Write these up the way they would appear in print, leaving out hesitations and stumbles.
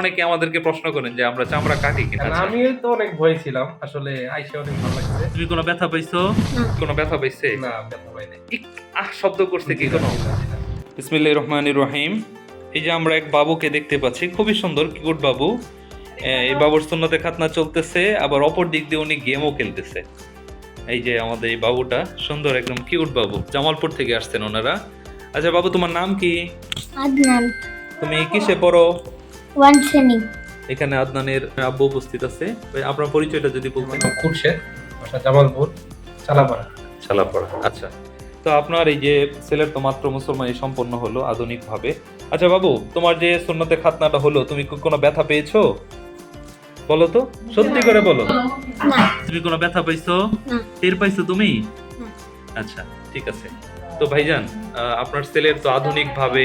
অনেকে আমাদেরকে প্রশ্ন করেন যে আমরা চামড়া কাটি কিনা। আমি তো অনেক ভয় ছিলাম, আসলে আইসা অনেক ভালো লাগছে। তুমি কোনো ব্যথা পাইছো? কোনো ব্যথা পাইছে? না, ব্যথা পাই নাই। শব্দ করছে কি কোনো? বিসমিল্লাহির রহমানির রহিম। এই যে আমরা এক বাবুকে দেখতে পাচ্ছি, খুবই সুন্দর কিউট বাবু। এই বাবুর সুন্নতে খাতনা চলতেছে, আবার অপর দিক দিয়ে উনি গেমও খেলতেছে। এই যে আমাদের এই বাবুটা সুন্দর, একদম কিউট বাবু, জামালপুর থেকে আসছেন ওনারা। আচ্ছা বাবু, তোমার নাম কি? আদনান। তুমি কিসে পড়ো? ওয়ান শ্রেণী। এখানে আদনানের আব্বু উপস্থিত আছে। আপনার পরিচয়টা যদি বলতেন। খুরশেদ, বাসা জামালপুর, চালাপাড়া। চালাপাড়া, আচ্ছা। তো আপনার এই যে ছেলের তো মাত্র মুসলমানি সম্পন্ন হলো আধুনিক ভাবে। আচ্ছা বাবু, তোমার যে সুন্নতে খাতনাটা হলো, তুমি কোনো ব্যথা পেয়েছো? বলো তো, সত্যি করে বলো। না। তুমি কোনো ব্যথা পাইছো? না। টের পাইছো তুমি? না। আচ্ছা, ঠিক আছে। তো ভাইজান, আপনার ছেলের তো আধুনিক ভাবে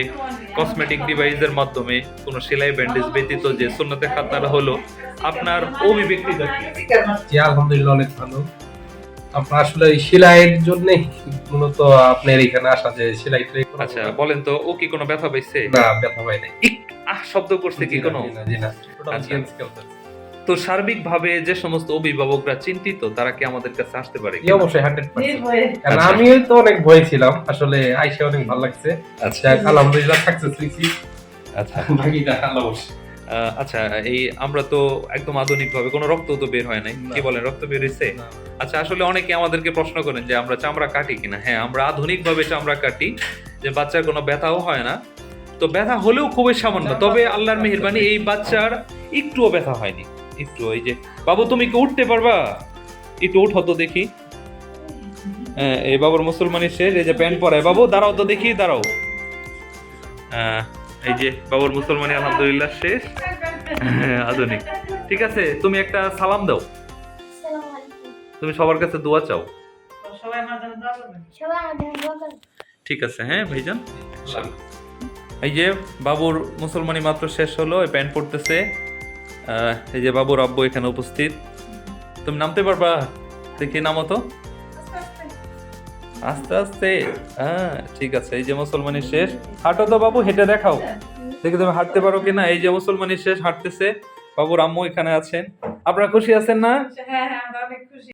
কসমেটিক ডিভাইসের মাধ্যমে কোনো সেলাই ব্যান্ডেজ ব্যতীত যে সুন্নতে খাতনাটা হলো, আপনার অভিব্যক্তিটা কি? জি, আলহামদুলিল্লাহ অনেক ভালো। আপনার আসলে এই সেলাইয়ের জন্য মূলত আপনার এখানে আসা, যে সেলাই টেলাই করা। আচ্ছা বলেন তো, ও কি কোনো ব্যথা পাইছে? না, ব্যথা পাই নাই। শব্দ করছে কি কোনো? জি না। টোটাল আচ্ছা। চেঞ্জ করতে। তো সার্বিকভাবে যে সমস্ত অভিভাবকরা চিন্তিত, তারা কি আমাদের কাছে আসতে পারে? জি, অবশ্যই 100%। কারণ আচ্ছা। আমি তো অনেক ভয় ছিলাম, আসলে আইসা অনেক ভালো লাগছে। আচ্ছা আলহামদুলিল্লাহ সাকসেস হইছি। আচ্ছা বাকিটা আল্লাহ বলছে। আচ্ছা, এই আমরা তো একদম আধুনিক ভাবে, কোনো রক্ত তো বের হয় নাই, কি বলেন, রক্ত বের হয়েছে? আচ্ছা, আসলে অনেকে আমাদেরকে প্রশ্ন করেন যে আমরা চামড়া কাটি কিনা। হ্যাঁ, আমরা আধুনিক ভাবে চামড়া কাটি, যে বাচ্চার কোনো ব্যথাও হয় না। তো ব্যথা হলেও খুবই সামান্য, তবে আল্লাহর মেহেরবানি এই বাচ্চার একটুও ব্যথা হয়নি। একটু, এই যে বাবু, তুমি কি উঠতে পারবা? একটু উঠো তো দেখি। হ্যাঁ, এই বাবুর মুসলমানি শেষ। এই যে প্যান্ট পরায়, বাবু দাঁড়াও তো দেখি, দাঁড়াও। এই যে বাবুর মুসলমানি আলহামদুলিল্লাহ শেষ। আধুনিক, ঠিক আছে। তুমি একটা সালাম দাও, আসসালামু আলাইকুম। তুমি সবার কাছে দোয়া চাও। সবাই আমার জন্য দোয়া করুন। ঠিক আছে, হ্যাঁ ভাইজান। এই যে বাবুর মুসলমানি মাত্র শেষ হলো, এই প্যান্ট পড়তেছে। এই যে বাবুর আব্বু এখানে উপস্থিত। তুমি নামতে পারবা? দেখি নামো তো, আস্তে আস্তে। হ্যাঁ, ঠিক আছে। এই যে মুসলমানি শেষ, হাঁটো তো বাবু, হেঁটে দেখাও দেখি তুমি হাঁটতে পারো কিনা। এই যে মুসলমানি শেষ, হাঁটতেছে। বাবুর আম্মু এখানে আছেন। আপনারা খুশি আছেন না? হ্যাঁ, আমরা অনেক খুশি।